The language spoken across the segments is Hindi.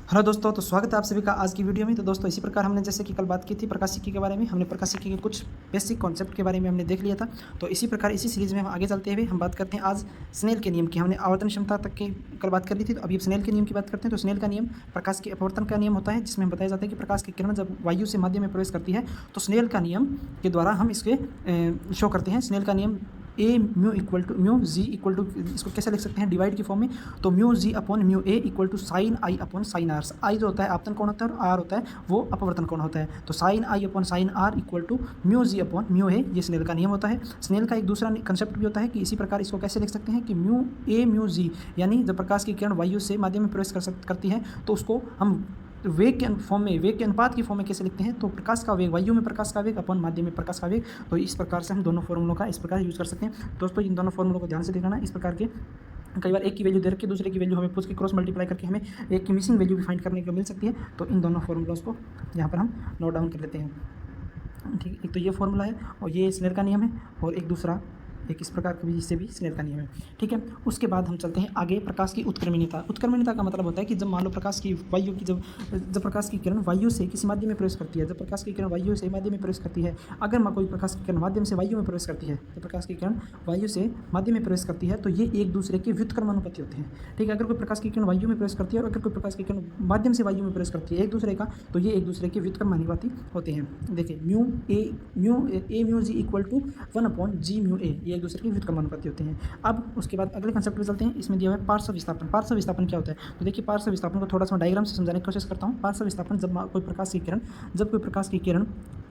हेलो दोस्तों, तो स्वागत है आप सभी का आज की वीडियो में। तो दोस्तों, इसी प्रकार हमने जैसे कि कल बात की थी प्रकाशिकी के बारे में, हमने प्रकाशिकी के कुछ बेसिक कॉन्सेप्ट के बारे में हमने देख लिया था। तो इसी प्रकार इसी सीरीज़ में हम आगे चलते हुए हम बात करते हैं आज स्नेल के नियम की। हमने आवर्तन क्षमता तक की कल बात कर ली थी, तो अभी स्नेल के नियम की बात करते हैं। तो स्नेल का नियम प्रकाश के अपवर्तन का नियम होता है, जिसमें हम बताया जाता है कि प्रकाश की किरण जब वायु से माध्यम में प्रवेश करती है तो स्नेल का नियम के द्वारा हम इसके शो करते हैं। स्नेल का नियम a mu equal to mu g equal to, इसको कैसे लिख सकते हैं डिवाइड की फॉर्म में, तो mu g upon mu A equal to sine i upon sine r. I जो होता है आपतन कोण होता है और आर होता है वो अपवर्तन कोण होता है। तो sine i upon sine r equal to mu g upon mu a, ये स्नेल का नियम होता है। स्नेल का एक दूसरा कंसेप्ट भी होता है कि इसी प्रकार इसको कैसे लिख सकते हैं कि म्यू ए म्यू जी, यानी जब प्रकाश की किरण वायु से माध्यम में प्रवेश करती है तो उसको हम वेग के फॉर्म में, वेग के अनुपात की फॉर्म में कैसे लिखते हैं, तो प्रकाश का वेग वायु में प्रकाश का वेग अपन माध्यम में प्रकाश का वेग। तो इस प्रकार से हम दोनों फॉर्मूलों का इस प्रकार यूज़ कर सकते हैं। दोस्तों, इन दोनों फॉर्मूलों को ध्यान से देखना। इस प्रकार के कई बार एक की वैल्यू दे रखी है, दूसरे की वैल्यू हमें पूछ के क्रॉस मल्टीप्लाई करके हमें एक की मिसिंग वैल्यू भी फाइंड करने को मिल सकती है। तो इन दोनों फॉर्मूलों को यहाँ पर हम नोट डाउन कर लेते हैं। ठीक, एक तो ये फॉर्मूला है और ये स्नेल का नियम है, और एक दूसरा एक इस प्रकार का भी, इससे भी स्नेल का नियम है। ठीक है, उसके बाद हम चलते हैं आगे प्रकाश की उत्क्रमणीयता। उत्क्रमणीयता का मतलब होता है कि जब मान लो प्रकाश की वायु की जब प्रकाश की किरण वायु से किसी माध्यम में प्रवेश करती है, जब प्रकाश की किरण वायु से माध्यम में प्रवेश करती है, अगर कोई प्रकाश की किरण माध्यम से वायु में प्रवेश करती है, तो प्रकाश की किरण वायु से माध्यम में प्रवेश करती है तो ये एक दूसरे के व्युत्क्रमानुपाती होते हैं। ठीक है, अगर कोई प्रकाश की किरण वायु में प्रवेश करती है और अगर कोई प्रकाश की किरण माध्यम से वायु में प्रवेश करती है एक दूसरे का, तो ये एक दूसरे के व्युत्क्रमानुपाती होते हैं। देखिए mu a mu g equal to 1 upon g mu a, ये एक दूसरे के व्युत्क्रमानुपाती होते हैं। अब उसके बाद अगले कंसेप्ट पे चलते हैं। इसमें दिया हुआ है पार्श्व विस्थापन। पार्श्व विस्थापन क्या होता है, तो देखिए पार्श्व विस्थापन को थोड़ा सा डायग्राम से समझाने की कोशिश करता हूँ। पार्श्व विस्थापन जब कोई प्रकाश की किरण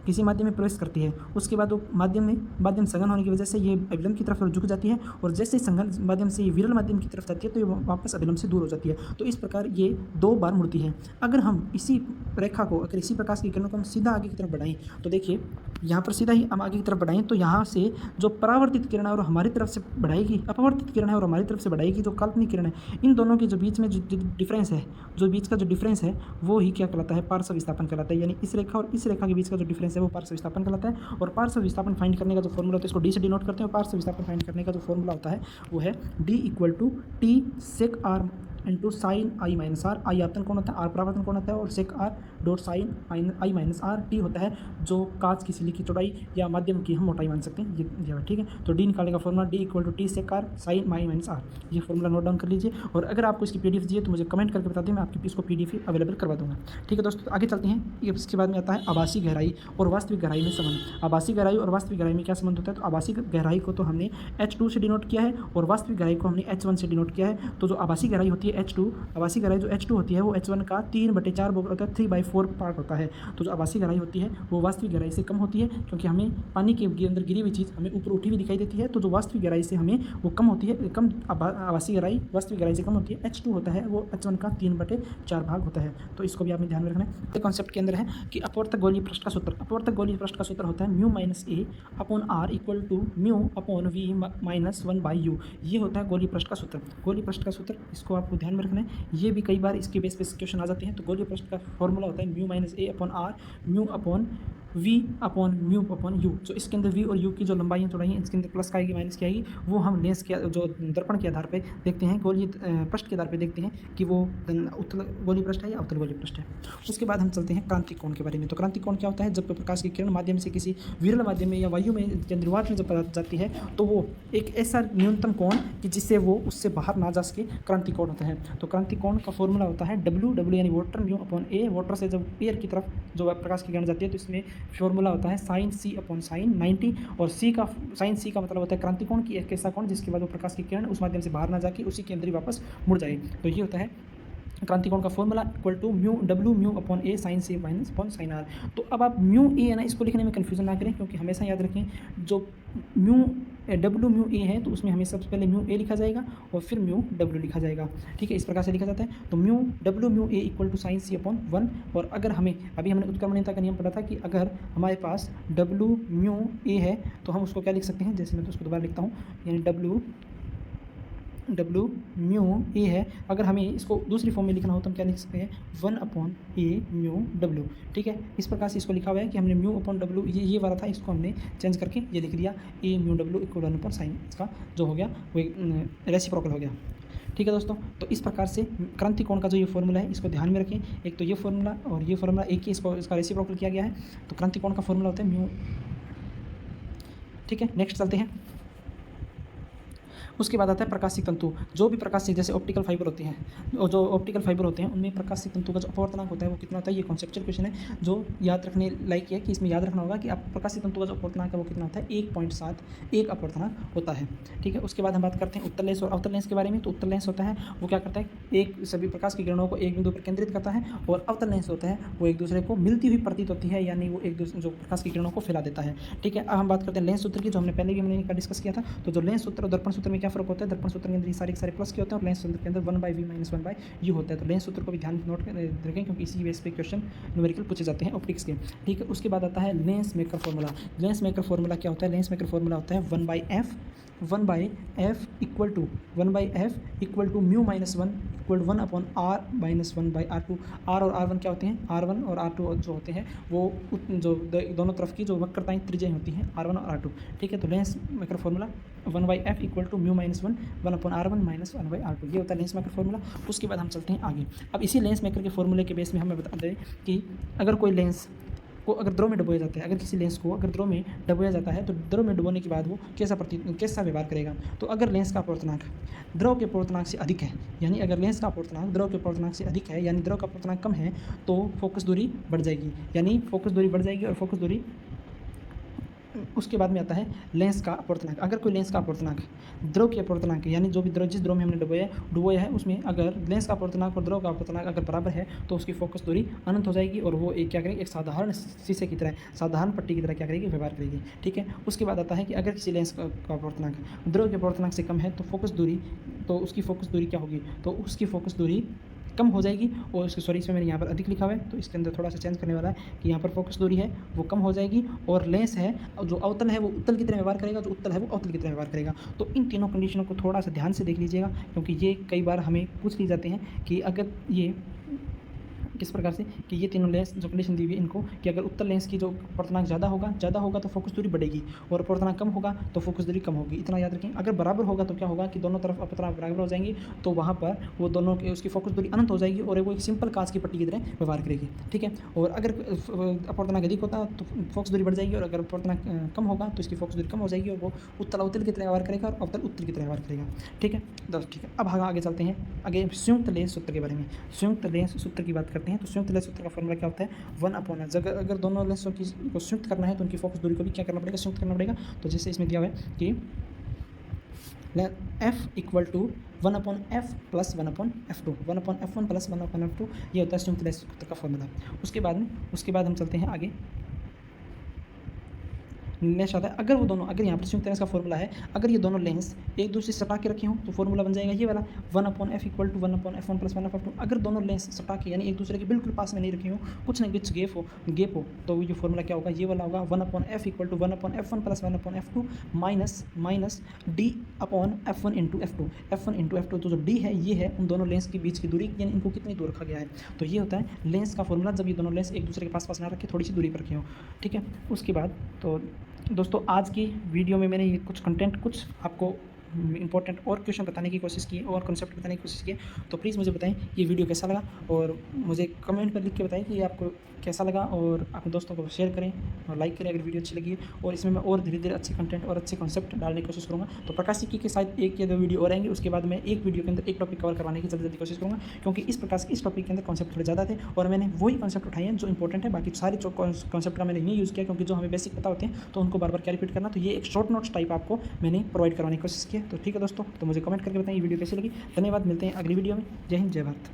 किसी माध्यम में प्रवेश करती है, उसके बाद वो माध्यम सघन होने की वजह से ये अभिलंब की तरफ झुक जाती है, और जैसे ही सघन माध्यम से ये विरल माध्यम की तरफ जाती है तो ये वापस अभिलंब से दूर हो जाती है। तो इस प्रकार ये 2 बार मुड़ती है। अगर हम इसी रेखा को, अगर इसी प्रकाश की किरणों को हम सीधा आगे की तरफ बढ़ाएं, तो देखिए यहाँ पर सीधा ही हम आगे की तरफ बढ़ाएं तो यहाँ से जो परावर्तित किरण है और हमारी तरफ से बढ़ाएगी, अपवर्तित किरण है और हमारी तरफ से बढ़ाएगी जो काल्पनिक किरण है, इन दोनों के जो बीच में जो डिफरेंस है, जो बीच का जो डिफरेंस है वो ही क्या कहलाता है, पार्श्व विस्थापन कहलाता है। यानी इस रेखा और इस रेखा के बीच का जो डिफरेंस है वो पार्श्व विस्थापन कहलाता है। और पार्श्व विस्थापन फाइंड करने का जो फॉर्मूला होता है, इसको डी से डिनोट करते हैं। और पार्श्व विस्थापन फाइंड करने का जो फॉर्मूला होता है वो है d equal to T sec r into sine I minus r. I आपतन कोण होता है, आर परावर्तन कोण होता है, और सेक आर डॉट साइन आई माइनस आर। टी होता है जो कांच की सिली की चौड़ाई या माध्यम की हम मोटाई मान सकते हैं, ये ठीक है। तो डी निकालने का formula D equal to T sec R sine I minus R, ये फॉर्मूला नोट डाउन कर लीजिए। और अगर आपको इसकी पीडीएफ चाहिए तो मुझे कमेंट करके बता दें, मैं आपकी इसको पीडीएफ अवेलेबल करवा दूंगा। ठीक है दोस्तों, आगे चलते हैं। इसके बाद में आता है आभासी गहराई और वास्तविक गहराई में संबंध। आभासी गहराई और वास्तविक गहराई में क्या संबंध होता है, तो आभासी गहराई को तो हमने H2 से डिनोट किया है और वास्तविक गहराई को हमने H1 से डिनोट किया है। तो जो आभासी गहराई होती है H2, आभासी गहराई जो H2 होती है वो H1 का 3/4 होता है, 3/4 पार्ट होता है। तो जो आभासी गहराई होती है वो वास्तविक गहराई से कम होती है, क्योंकि हमें पानी के अंदर गिरी हुई चीज़ हमें ऊपर उठी हुई दिखाई देती है। तो जो वास्तविक गहराई से हमें वो कम होती है, कम आभासी गहराई वास्तविक गहराई से कम होती है। H2 होता है वो H1 का 3/4 भाग होता है। तो इसको भी आपने ध्यान में रखना है। कॉन्सेप्ट के अंदर है कि अपवर्तक गोलीय पृष्ठ का सूत्र, अपवर्तक गोलीय पृष्ठ का सूत्र होता है mu minus A upon R equal to mu upon V minus 1/u। ये होता है गोलीय पृष्ठ का सूत्र। गोलीय पृष्ठ का सूत्र इसको आपको ध्यान में रखना है, ये भी कई बार इसके बेस पे क्वेश्चन आ जाते हैं। तो गोलीय पृष्ठ का फॉर्मूला होता है mu minus A upon R mu upon V upon mu upon U. जो इसके अंदर वी और यू की जो लंबाई है चौड़ाई है, इसके अंदर प्लस का आएगी माइनस की आएगी, वो हम लेंस के जो दर्पण के आधार पे देखते हैं, गोलीय पृष्ठ के आधार पे देखते हैं कि वो उत्तल गोलीय पृष्ठ है या अवतल गोलीय पृष्ठ है। उसके बाद हम चलते हैं क्रांतिक कोण के बारे में। तो क्रांतिक कोण क्या होता है, जब प्रकाश की किरण माध्यम से किसी विरल माध्यम में या वायु में या निर्वात में जब जाती है तो वो एक ऐसा न्यूनतम कोण कि जिससे वो उससे बाहर ना जा सके, क्रांतिक कोण होता है। तो क्रांतिक कोण का फॉर्मूला होता है डब्ल्यू यानी वाटर म्यू अपॉन ए। वाटर से जब एयर की तरफ जो प्रकाश की किरण जाती है तो इसमें फॉर्मूला होता है साइन सी अपॉन साइन 90। और साइन सी का मतलब होता है क्रांतिक कोण की एक ऐसा कोण जिसके बाद वो प्रकाश की किरण उस माध्यम से बाहर ना जाके उसी के अंदर ही वापस मुड़ जाए। तो ये होता है क्रांतिक कोण का formula equal to mu upon A sine C minus upon sine R. तो अब आप म्यू ए है ना, इसको लिखने में कन्फ्यूजन ना करें, क्योंकि हमेशा याद रखें जो म्यू ए है तो उसमें हमें सबसे पहले म्यू ए लिखा जाएगा और फिर म्यू डब्ल्यू लिखा जाएगा। ठीक है, इस प्रकार से लिखा जाता है। तो mu A equal to sine C upon 1। और अगर हमें अभी हमने उत्क्रमणीयता का नियम पढ़ा था कि अगर हमारे पास म्यू ए है तो हम उसको क्या लिख सकते हैं, जैसे मैं तो उसको दोबारा लिखता हूँ, यानी डब्ल्यू म्यू ए है। अगर हमें इसको दूसरी फॉर्म में लिखना हो तो हम क्या लिख सकते हैं, 1 अपॉन ए म्यू डब्ल्यू। ठीक है, इस प्रकार से इसको लिखा हुआ है कि हमने म्यू अपॉन डब्ल्यू ये वाला था, इसको हमने चेंज करके ये लिख दिया ए म्यू डब्ल्यू इक्वल 1 अपॉन साइन, इसका जो हो गया वो रेसिप्रोकल हो गया। ठीक है दोस्तों, तो इस प्रकार से क्रांति कोण का जो ये फॉर्मूला है इसको ध्यान में रखें। एक तो ये फॉर्मूला और ये फॉर्मूला एक ही, इसका रेसिप्रोकल किया गया है। तो क्रांति कोण का फॉर्मूला होता है म्यू। ठीक है, नेक्स्ट चलते हैं। उसके बाद आता है प्रकाशिक तंतु। जो भी प्रकाशिक जैसे ऑप्टिकल फाइबर होते हैं, और जो ऑप्टिकल फाइबर होते हैं उनमें प्रकाशिक तंतु का जो अपवर्तनांक होता है वो कितना होता है। ये कॉन्सेप्चुअल क्वेश्चन है जो याद रखने लायक है कि इसमें याद रखना होगा कि आप प्रकाशिक तंतु का जो अपवर्तनांक है वो कितना होता है, 1.7 एक अपवर्तनांक होता है। ठीक है, उसके बाद हम बात करते हैं उत्तल लेंस और अवतल लेंस के बारे में। तो उत्तल लेंस होता है वो क्या करता है, एक सभी प्रकाश की किरणों को एक बिंदु पर केंद्रित करता है, और अवतल लेंस होता है वो एक दूसरे को मिलती हुई प्रतीत होती है, यानी वो एक दूसरे जो प्रकाश की किरणों को फैला देता है। ठीक है, अब हम बात करते हैं लेंस सूत्र की, जो हमने पहले भी हमने डिस्कस किया था। तो जो लेंस सूत्र और दर्पण सूत्र में क्या फर्क होता है, दर्पण सूत्र के अंदर ये सारे प्लस के होते हैं और लेंस सूत्र के अंदर 1/v - 1/u होता है। तो लेंस सूत्र को भी ध्यान नोट रखें क्योंकि इसी बेस पे क्वेश्चन न्यूमेरिकल पूछे जाते हैं ऑप्टिक्स के। ठीक है, उसके बाद आता है lens maker formula. Lens maker formula क्या होता है, लेंस मेकर फॉर्मूला होता है 1/f equal to mu -1 equal 1/r - 1/r2। r और r1 क्या होते हैं, r1 और r2 जो होते हैं वो जो दोनों तरफ की जो वक्रताएं त्रिज्याएं होती हैं r1 और r2। ठीक है, तो lens maker formula 1/f equal to mu -1 1/r1 - 1/r2 ये होता है लेंस मेकर फॉर्मूला। उसके बाद हम चलते हैं आगे। अब इसी लेंस मेकर के फॉर्मूले के बेस में हमें बता दें कि अगर कोई लेंस को अगर द्रव में डुबोया जाता है, अगर किसी लेंस को अगर द्रव में डुबोया जाता है तो द्रव में डुबोने के बाद वो कैसा व्यवहार करेगा। तो अगर लेंस का अपवर्तनांक द्रव के अपवर्तनांक से अधिक है, यानी अगर लेंस का अपवर्तनांक द्रव के अपवर्तनांक से अधिक है, यानी द्रव का अपवर्तनांक कम है, तो फोकस दूरी बढ़ जाएगी, यानी फोकस दूरी बढ़ जाएगी। और फोकस दूरी उसके बाद में आता है लेंस का अपवर्तनांक। अगर कोई लेंस का अपवर्तनांक द्रव के अपवर्तनांक यानी जो भी द्रव जिस द्रव में हमने डुबोया है उसमें अगर लेंस का अपवर्तनांक और द्रव का अपवर्तनांक अगर बराबर है तो उसकी फोकस दूरी अनंत हो जाएगी और वो एक क्या करेगी, एक साधारण शीशे की तरह, साधारण पट्टी की तरह क्या करेगी, व्यवहार करेगी। ठीक है, उसके बाद आता है कि अगर किसी लेंस का अपवर्तनांक द्रव के अपवर्तनांक से कम है तो फोकस दूरी, तो उसकी फोकस दूरी क्या होगी, तो उसकी फोकस दूरी कम हो जाएगी। और इसमें मैंने यहाँ पर अधिक लिखा हुआ है तो इसके अंदर थोड़ा सा चेंज करने वाला है कि यहाँ पर फोकस दूरी है वो कम हो जाएगी, और लेंस है जो अवतल है वो उत्तल की तरह व्यवहार करेगा, जो उत्तल है वो अवतल की तरह व्यवहार करेगा। तो इन तीनों कंडीशनों को थोड़ा सा ध्यान से देख लीजिएगा क्योंकि ये कई बार हमें पूछ ली जाते हैं कि अगर ये किस प्रकार से कि ये तीनों लेंस जो कंडीशन दी हुई है इनको कि अगर उत्तल लेंस की जो अपवर्तनांक ज़्यादा होगा तो फोकस दूरी बढ़ेगी और अपवर्तनांक कम होगा तो फोकस दूरी कम होगी। इतना याद रखें। अगर बराबर होगा तो क्या होगा कि दोनों तरफ अपवर्तनांक बराबर हो जाएंगी, तो वहाँ पर वो दोनों की उसकी फोकस दूरी अनंत हो जाएगी और वो एक सिंपल कांच की पट्टी की तरह व्यवहार करेगी। ठीक है, और अगर अपवर्तनांक अधिक होता तो फोकस दूरी बढ़ जाएगी और अगर अपवर्तनांक कम होगा तो इसकी फोकस दूरी कम हो जाएगी और वो उत्तल अवतल की तरह व्यवहार करेगा और अवतल उत्तल की तरह व्यवहार करेगा। ठीक है दोस्तों, ठीक है। अब आगे चलते हैं आगे संयुक्त लेंस सूत्र के बारे में। संयुक्त लेंस सूत्र की बात करते हैं। तो संयुक्त लेंस सूत्र का फॉर्मूला क्या होता है, 1/s। अगर दोनों लेंसों की को संयुक्त करना है तो उनकी फोकस दूरी को भी क्या करना पड़ेगा, संयुक्त करना पड़ेगा। तो जैसे इसमें दिया हुआ है कि f equal to 1/f plus 1/f2, 1/f1 plus 1/f2 ये होता है संयुक्त लेंस सूत्र का फॉर्मूला। उसके बाद हम चलते हैं आगे। नेक्स्ट आता है अगर वो दोनों, अगर यहाँ पर संयुक्त लेंस का फॉर्मूला है, अगर ये दोनों लेंस एक दूसरे से सटा के रखे हों तो फॉर्मूला बन जाएगा ये वाला 1/f equal to 1/f1 plus 1/f2। अगर दोनों लेंस सटा के यानी एक दूसरे के बिल्कुल पास में नहीं रखे हों, कुछ ना कुछ गैप हो तो ये फॉर्मूला क्या होगा, ये वाला होगा 1/f equal to 1/f1 plus 1/f2 minus d/f1 into f2। f1 into f2 तो जो d है ये है उन दोनों लेंस के बीच की दूरी, यानी इनको कितनी दूर रखा गया है। तो ये होता है लेंस का फॉर्मूला जब ये दोनों लेंस एक दूसरे के पास ना रखे, थोड़ी सी दूरी पर रखे हों। ठीक है, उसके बाद तो दोस्तों आज की वीडियो में मैंने ये कुछ कंटेंट, कुछ आपको इंपॉर्टेंट और क्वेश्चन बताने की कोशिश की और कॉन्सेप्ट बताने की कोशिश की। तो प्लीज़ मुझे बताएं ये वीडियो कैसा लगा और मुझे कमेंट पर लिख के बताएं कि ये आपको कैसा लगा, और अपने दोस्तों को शेयर करें और लाइक करें अगर वीडियो अच्छी लगी है। और इसमें मैं और धीरे धीरे अच्छे कंटेंट और अच्छे कॉन्सेप्ट डालने की कोशिश करूँगा। तो प्रकाशिकी के साथ 1 या 2 वीडियो और आएंगे, उसके बाद मैं एक वीडियो के अंदर एक टॉपिक कवर करवाने की जल्दी कोशिश करूँगा, क्योंकि इस टॉपिक के अंदर कॉन्सेप्ट थोड़े ज़्यादा थे और मैंने वही कॉन्सेप्ट उठाए हैं जो इंपॉर्टेंट है। बाकी सारे जो कॉन्सेप्ट का मैंने नहीं यूज़ किया, क्योंकि जो हमें बेसिक पता होते हैं तो उनको बार बार क्या रिपीट करना, तो ये एक शॉर्ट नोट्स टाइप आपको मैंने प्रोवाइड करवाने की कोशिश की है। तो ठीक है दोस्तों, तो मुझे कमेंट करके बताएं ये वीडियो कैसी लगी। धन्यवाद, मिलते हैं अगली वीडियो में। जय हिंद, जय भारत।